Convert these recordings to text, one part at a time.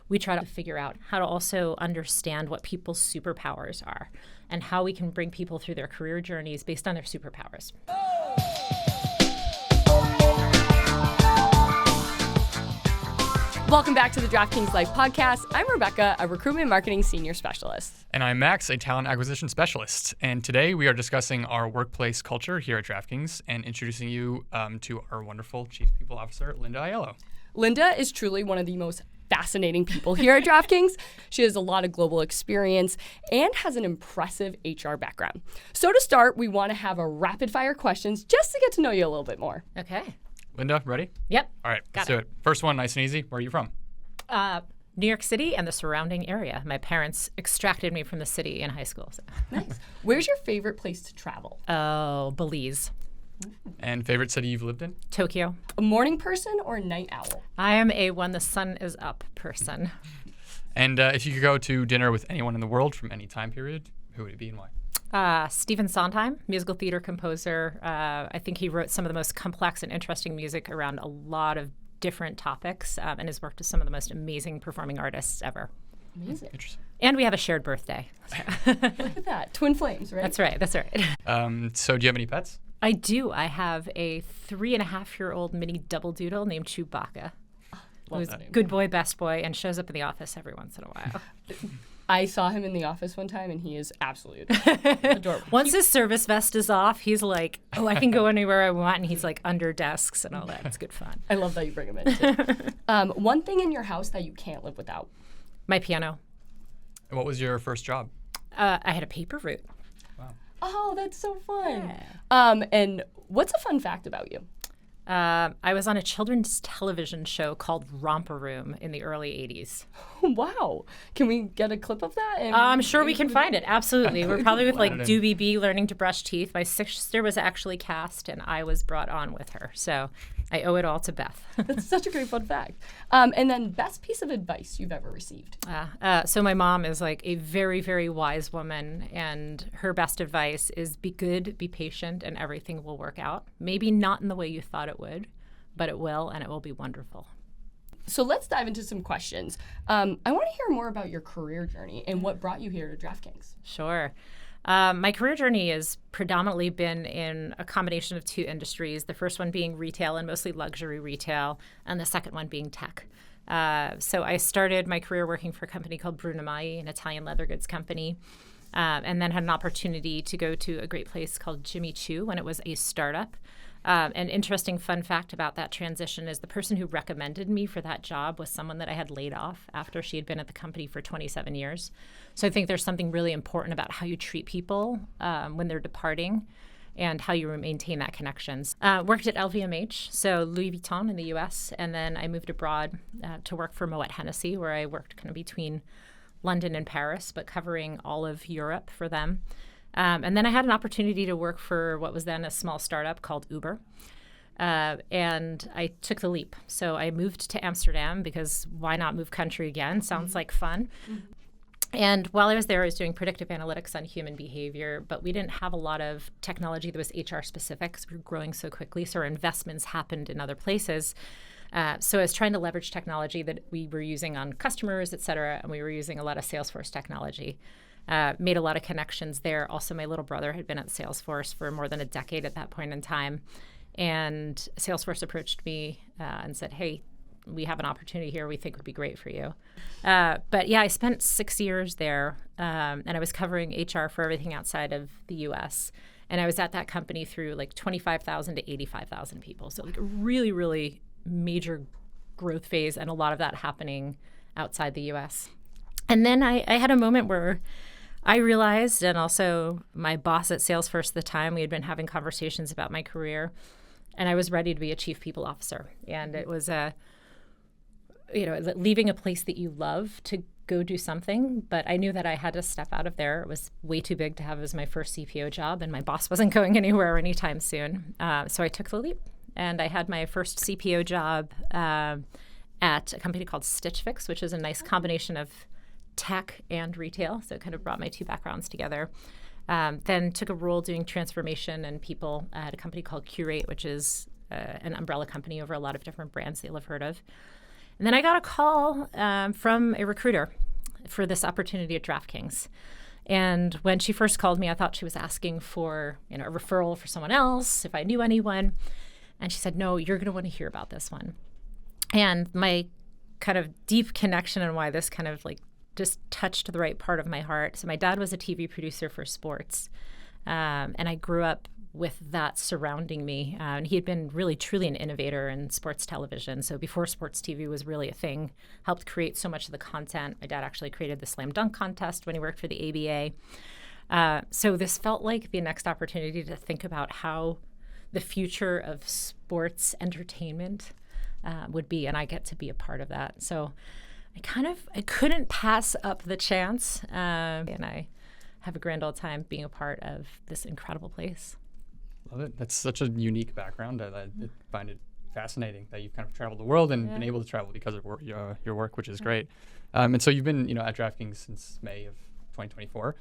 we try to figure out how to also understand what people's superpowers are and how we can bring people through their career journeys based on their superpowers. Welcome back to the DraftKings Life podcast. I'm Rebecca, a recruitment marketing senior specialist. And I'm Max, a talent acquisition specialist. And today we are discussing our workplace culture here at DraftKings and introducing you to our wonderful Chief People Officer, Linda Aiello. Linda is truly one of the most fascinating people here at DraftKings. She has a lot of global experience and has an impressive HR background. So to start, we want to have a rapid fire questions just to get to know you a little bit more. Okay. Linda, ready? Yep. All right, let's do it. First one, nice and easy. Where are you from? New York City and the surrounding area. My parents extracted me from the city in high school. So. Nice. Where's your favorite place to travel? Oh, Belize. And favorite city you've lived in? Tokyo. A morning person or a night owl? I am a when the sun is up person. And if you could go to dinner with anyone in the world from any time period, who would it be and why? Stephen Sondheim, musical theater composer. I think he wrote some of the most complex and interesting music around a lot of different topics and has worked with some of the most amazing performing artists ever. Amazing. Interesting. And we have a shared birthday. Look at that. Twin flames, right? That's right. That's right. So do you have any pets? I do. I have a 3.5-year-old mini double doodle named Chewbacca. Who's good boy, best boy, and shows up in the office every once in a while. I saw him in the office one time, and he is absolutely adorable. Once his service vest is off, he's like, oh, I can go anywhere I want, and he's like under desks and all that. It's good fun. I love that you bring him in, too. One thing in your house that you can't live without? My piano. And what was your first job? I had a paper route. Wow. Oh, that's so fun. Yeah. And what's a fun fact about you? I was on a children's television show called Romper Room in the early 80s. Wow. Can we get a clip of that? I'm sure we can find it. Absolutely. We're probably with like Doobie B learning to brush teeth. My sister was actually cast and I was brought on with her. So I owe it all to Beth. That's such a great fun fact. And then best piece of advice you've ever received? So my mom is like a very, very wise woman, and her best advice is be good, be patient, and everything will work out. Maybe not in the way you thought it would, but it will, and it will be wonderful. So let's dive into some questions. I want to hear more about your career journey and what brought you here to DraftKings. Sure. My career journey has predominantly been in a combination of two industries, the first one being retail and mostly luxury retail, and the second one being tech. So I started my career working for a company called Bruno Magli, an Italian leather goods company, and then had an opportunity to go to a great place called Jimmy Choo when it was a startup. An interesting fun fact about that transition is the person who recommended me for that job was someone that I had laid off after she had been at the company for 27 years. So I think there's something really important about how you treat people when they're departing and how you maintain that connections. Worked at LVMH, so Louis Vuitton in the U.S., and then I moved abroad to work for Moet Hennessy, where I worked kind of between London and Paris, but covering all of Europe for them. And then I had an opportunity to work for what was then a small startup called Uber. And I took the leap. So I moved to Amsterdam because why not move country again? Sounds like fun. And while I was there, I was doing predictive analytics on human behavior, but we didn't have a lot of technology that was HR specific because we were growing so quickly. So our investments happened in other places. So I was trying to leverage technology that we were using on customers, et cetera, and we were using a lot of Salesforce technology. Made a lot of connections there. Also, my little brother had been at Salesforce for more than a decade at that point in time. And Salesforce approached me and said, hey, we have an opportunity here we think would be great for you. But yeah, I spent 6 years there, and I was covering HR for everything outside of the U.S. And I was at that company through like 25,000 to 85,000 people. So like a really, really major growth phase, and a lot of that happening outside the U.S. And then I had a moment where I realized, and also my boss at Salesforce at the time, we had been having conversations about my career, and I was ready to be a chief people officer. And it was leaving a place that you love to go do something, but I knew that I had to step out of there. It was way too big to have as my first CPO job, and my boss wasn't going anywhere anytime soon. So I took the leap, and I had my first CPO job at a company called Stitch Fix, which is a nice combination of tech and retail. So it kind of brought my two backgrounds together. Then took a role doing transformation and people at a company called Curate, which is an umbrella company over a lot of different brands that you'll have heard of. And then I got a call from a recruiter for this opportunity at DraftKings. And when she first called me, I thought she was asking for a referral for someone else, if I knew anyone. And she said, no, you're going to want to hear about this one. And my kind of deep connection and why this kind of like just touched the right part of my heart. So my dad was a TV producer for sports. And I grew up with that surrounding me. And he had been really, truly an innovator in sports television. So before sports TV was really a thing, helped create so much of the content. My dad actually created the slam dunk contest when he worked for the ABA. So this felt like the next opportunity to think about how the future of sports entertainment would be, and I get to be a part of that. So I couldn't pass up the chance, and I have a grand old time being a part of this incredible place. Love it. That's such a unique background. I find it fascinating that you've kind of traveled the world and been able to travel because of your work, which is great. And so you've been, at DraftKings since May of 2024.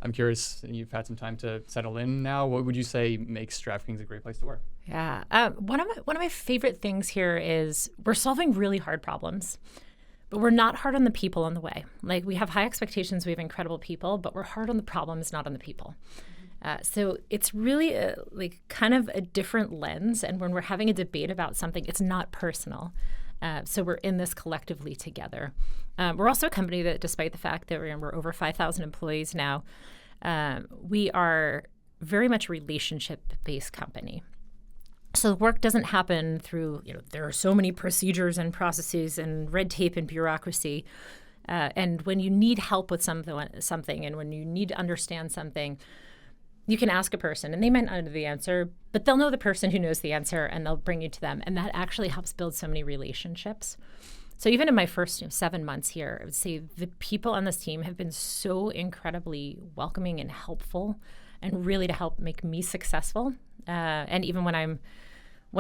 I'm curious, you've had some time to settle in now. What would you say makes DraftKings a great place to work? Yeah. One of my favorite things here is we're solving really hard problems, but we're not hard on the people on the way. Like, we have high expectations, we have incredible people, but we're hard on the problems, not on the people. So it's really kind of a different lens. And when we're having a debate about something, it's not personal. So we're in this collectively together. We're also a company that, despite the fact that we're over 5,000 employees now, we are very much a relationship-based company. So the work doesn't happen through, there are so many procedures and processes and red tape and bureaucracy. And when you need help with something and when you need to understand something, you can ask a person and they might not know the answer, but they'll know the person who knows the answer and they'll bring you to them. And that actually helps build so many relationships. So even in my first 7 months here, I would say the people on this team have been so incredibly welcoming and helpful and really to help make me successful. And even when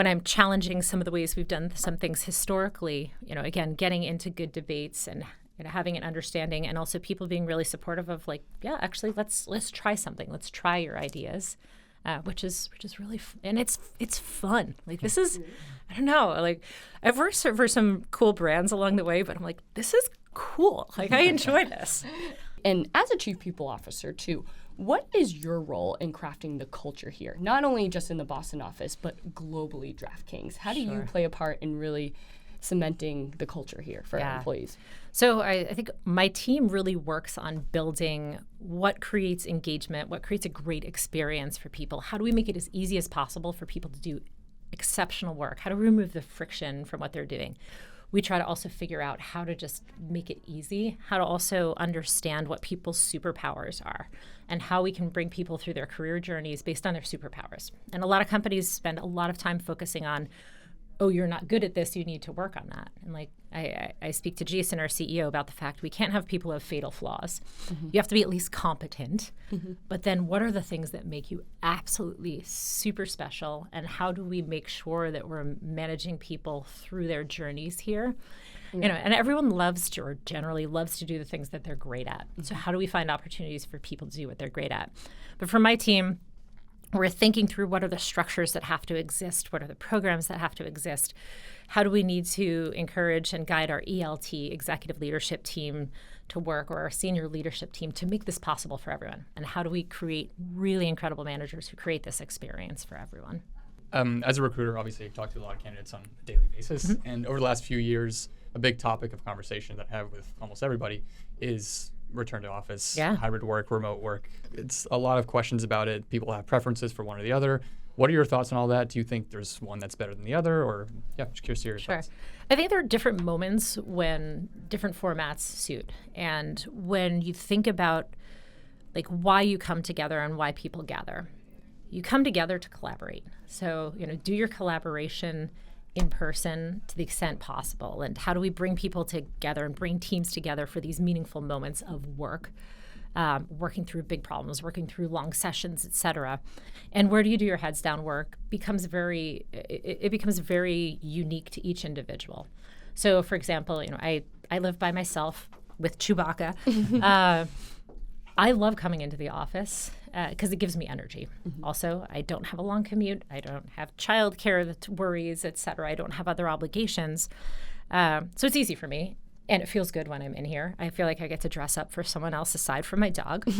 I'm challenging some of the ways we've done some things historically, again, getting into good debates and having an understanding, and also people being really supportive of actually let's try something. Let's try your ideas, which is really and it's fun. Like, this is, I don't know, like, I've worked for some cool brands along the way, but I'm like, this is cool. Like, I enjoy this. And as a chief people officer too, what is your role in crafting the culture here? Not only just in the Boston office, but globally DraftKings. How do you play a part in really cementing the culture here for our employees? So I think my team really works on building what creates engagement, what creates a great experience for people. How do we make it as easy as possible for people to do exceptional work? How do we remove the friction from what they're doing? We try to also figure out how to just make it easy, how to also understand what people's superpowers are, and how we can bring people through their career journeys based on their superpowers. And a lot of companies spend a lot of time focusing on, oh, you're not good at this, you need to work on that. And like, I speak to Jason, our CEO, about the fact we can't have people who have fatal flaws. Mm-hmm. You have to be at least competent. Mm-hmm. But then what are the things that make you absolutely super special? And how do we make sure that we're managing people through their journeys here? Mm-hmm. And everyone loves to, or generally loves to do the things that they're great at. Mm-hmm. So how do we find opportunities for people to do what they're great at? But for my team, we're thinking through what are the structures that have to exist, what are the programs that have to exist, how do we need to encourage and guide our ELT, executive leadership team, to work, or our senior leadership team to make this possible for everyone, and how do we create really incredible managers who create this experience for everyone? As a recruiter, obviously, I've talked to a lot of candidates on a daily basis, mm-hmm. and over the last few years, a big topic of conversation that I have with almost everybody is return to office, hybrid work, remote work. It's a lot of questions about it. People have preferences for one or the other. What are your thoughts on all that? Do you think there's one that's better than the other? Or, just curious to hear your thoughts. I think there are different moments when different formats suit. And when you think about like why you come together and why people gather, you come together to collaborate. So, do your collaboration in person to the extent possible, and how do we bring people together and bring teams together for these meaningful moments of work, working through big problems, working through long sessions, et cetera. And where do you do your heads down work becomes very unique to each individual. So for example, I live by myself with Chewbacca. I love coming into the office because it gives me energy. Mm-hmm. Also, I don't have a long commute. I don't have childcare worries, et cetera. I don't have other obligations. So it's easy for me. And it feels good when I'm in here. I feel like I get to dress up for someone else aside from my dog.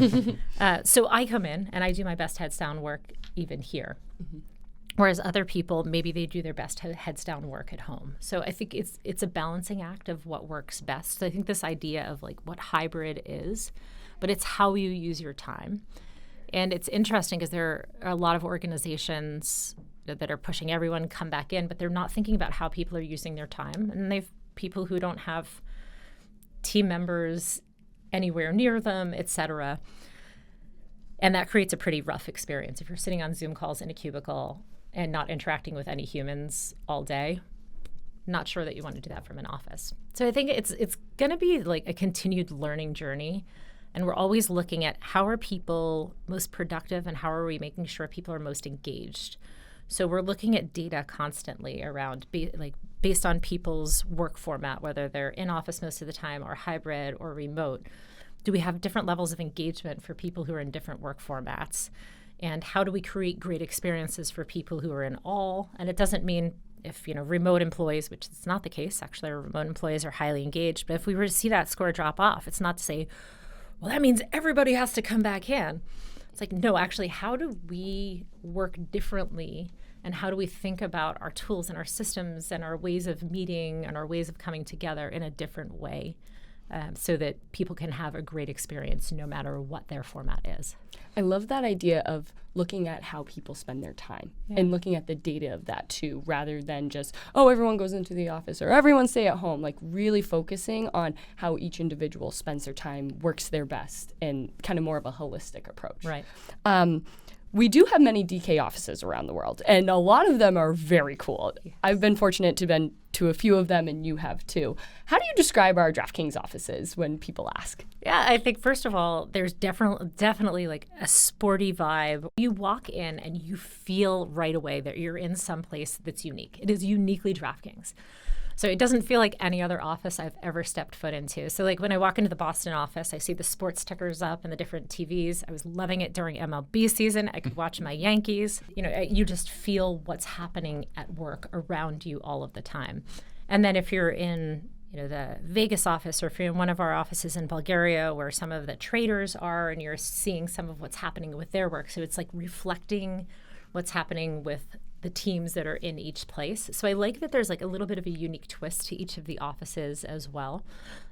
So I come in and I do my best heads down work even here. Mm-hmm. Whereas other people, maybe they do their best heads down work at home. So I think it's a balancing act of what works best. So I think this idea of like what hybrid is, but it's how you use your time. And it's interesting because there are a lot of organizations that are pushing everyone come back in, but they're not thinking about how people are using their time. And they've people who don't have team members anywhere near them, et cetera. And that creates a pretty rough experience. If you're sitting on Zoom calls in a cubicle and not interacting with any humans all day, not sure that you want to do that from an office. So I think it's going to be like a continued learning journey. And we're always looking at how are people most productive and how are we making sure people are most engaged. So we're looking at data constantly around based on people's work format, whether they're in office most of the time or hybrid or remote. Do we have different levels of engagement for people who are in different work formats? And how do we create great experiences for people who are in all? And it doesn't mean if, remote employees, which is not the case, actually, our remote employees are highly engaged. But if we were to see that score drop off, it's not to say, well, that means everybody has to come back in. It's like, no, actually, how do we work differently? And how do we think about our tools and our systems and our ways of meeting and our ways of coming together in a different way so that people can have a great experience no matter what their format is? I love that idea of looking at how people spend their time and looking at the data of that too, rather than just, everyone goes into the office or everyone stay at home, like really focusing on how each individual spends their time, works their best, and kind of more of a holistic approach. Right. We do have many DK offices around the world, and a lot of them are very cool. I've been fortunate to been to a few of them, and you have too. How do you describe our DraftKings offices when people ask? Yeah, I think first of all, there's definitely like a sporty vibe. You walk in and you feel right away that you're in some place that's unique. It is uniquely DraftKings. So it doesn't feel like any other office I've ever stepped foot into. So like when I walk into the Boston office, I see the sports tickers up and the different TVs. I was loving it during MLB season. I could watch my Yankees. You just feel what's happening at work around you all of the time. And then if you're in the Vegas office, or if you're in one of our offices in Bulgaria where some of the traders are and you're seeing some of what's happening with their work. So it's like reflecting what's happening with the teams that are in each place. So I like that there's like a little bit of a unique twist to each of the offices as well.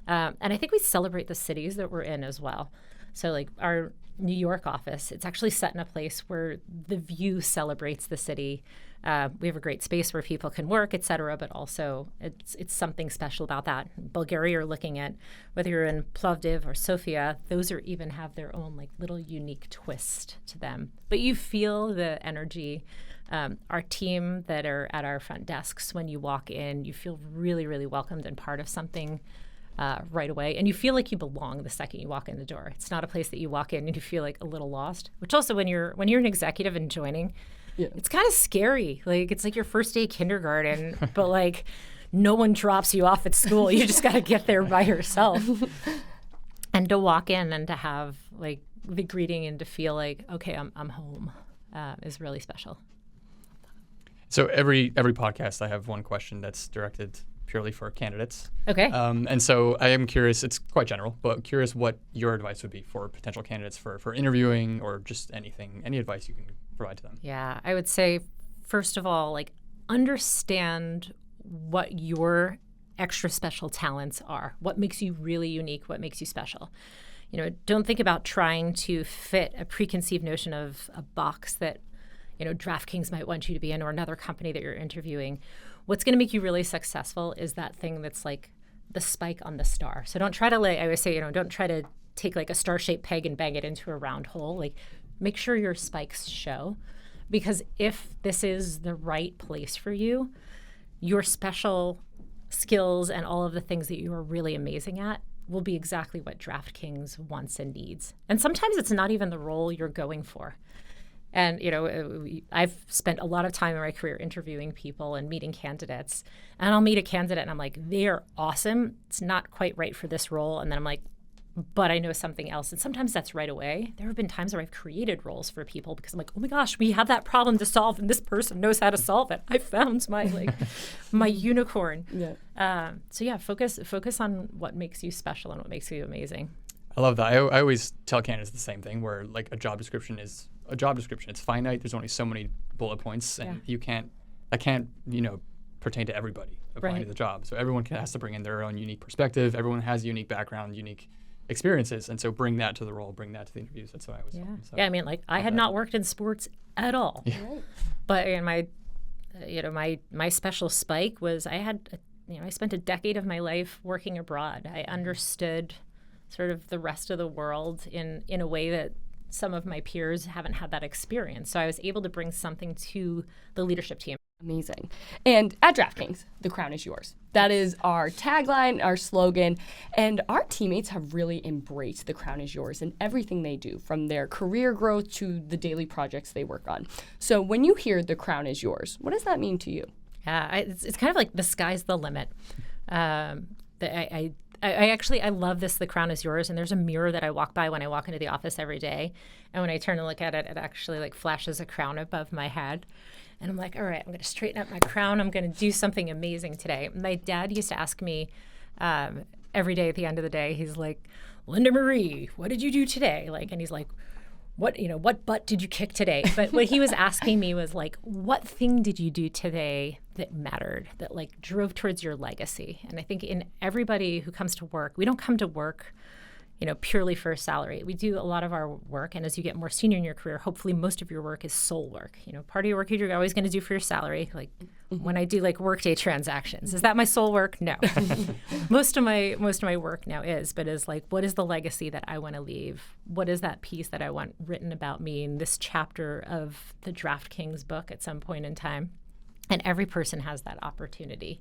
And I think we celebrate the cities that we're in as well. So like our New York office, it's actually set in a place where the view celebrates the city. We have a great space where people can work, et cetera, but also it's something special about that. Bulgaria, you're looking at whether you're in Plovdiv or Sofia, those are even have their own like little unique twist to them. But you feel the energy. Our team that are at our front desks, when you walk in, you feel really, really welcomed and part of something right away. And you feel like you belong the second you walk in the door. It's not a place that you walk in and you feel like a little lost, which also when you're an executive and joining, it's kind of scary. Like it's like your first day kindergarten, but like no one drops you off at school. You just got to get there by yourself. And to walk in and to have like the greeting and to feel like, okay, I'm home is really special. So every podcast, I have one question that's directed purely for candidates. Okay. And so I am curious, it's quite general, but curious what your advice would be for potential candidates for interviewing or just anything, any advice you can provide to them. Yeah, I would say, first of all, like understand what your extra special talents are, what makes you really unique, what makes you special. Don't think about trying to fit a preconceived notion of a box that DraftKings might want you to be in or another company that you're interviewing. What's going to make you really successful is that thing that's like the spike on the star. So don't try to I always say, don't try to take like a star-shaped peg and bang it into a round hole. Like make sure your spikes show, because if this is the right place for you, your special skills and all of the things that you are really amazing at will be exactly what DraftKings wants and needs. And sometimes it's not even the role you're going for. And, I've spent a lot of time in my career interviewing people and meeting candidates. And I'll meet a candidate and I'm like, they're awesome. It's not quite right for this role. And then I'm like, but I know something else. And sometimes that's right away. There have been times where I've created roles for people because I'm like, oh my gosh, we have that problem to solve and this person knows how to solve it. I found my my unicorn. Yeah. So yeah, focus on what makes you special and what makes you amazing. I love that. I always tell candidates the same thing, where like a job description is a job description. It's finite. There's only so many bullet points, and that can't pertain to everybody applying to the job. So everyone has to bring in their own unique perspective. Everyone has a unique background, unique experiences, and so bring that to the role, bring that to the interviews. That's what I was. So I mean, like I had not worked in sports at all, but in my special spike was I spent a decade of my life working abroad. I understood sort of the rest of the world in a way that some of my peers haven't had that experience. So I was able to bring something to the leadership team. Amazing. And at DraftKings, the crown is yours. That is our tagline, our slogan, and our teammates have really embraced the crown is yours in everything they do, from their career growth to the daily projects they work on. So when you hear the crown is yours, what does that mean to you? Yeah, it's kind of like the sky's the limit. I love this, the crown is yours, and there's a mirror that I walk by when I walk into the office every day, and when I turn and look at it, it actually like flashes a crown above my head, and I'm like, all right, I'm going to straighten up my crown, I'm going to do something amazing today. My dad used to ask me every day at the end of the day, he's like, Linda Marie, what did you do today? And he's like, what butt did you kick today? But what he was asking me was like, what thing did you do today that mattered, that like drove towards your legacy? And I think in everybody who comes to work, we don't come to work, purely for a salary. We do a lot of our work, and as you get more senior in your career, hopefully most of your work is soul work. Part of your work you're always going to do for your salary. Like when I do like workday transactions, is that my soul work? No. most of my work now is like, what is the legacy that I want to leave? What is that piece that I want written about me in this chapter of the DraftKings book at some point in time? And every person has that opportunity.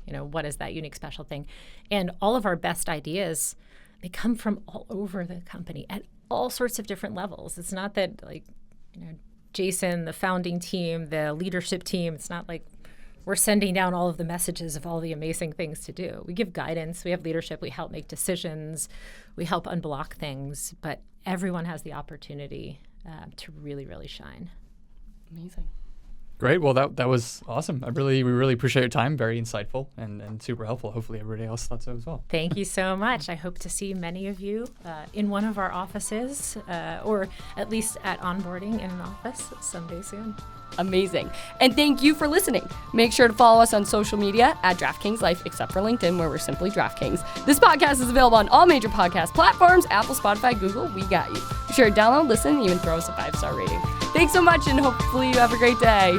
What is that unique special thing? And all of our best ideas, they come from all over the company at all sorts of different levels. It's not that Jason, the founding team, the leadership team, it's not like we're sending down all of the messages of all the amazing things to do. We give guidance, we have leadership, we help make decisions, we help unblock things, but everyone has the opportunity to really, really shine. Amazing. Great. Well, that was awesome. We really appreciate your time. Very insightful and super helpful. Hopefully everybody else thought so as well. Thank you so much. I hope to see many of you in one of our offices or at least at onboarding in an office someday soon. Amazing. And thank you for listening. Make sure to follow us on social media at DraftKings Life, except for LinkedIn, where we're simply DraftKings. This podcast is available on all major podcast platforms, Apple, Spotify, Google. We got you. Be sure to download, listen, and even throw us a 5-star rating. Thanks so much, and hopefully you have a great day.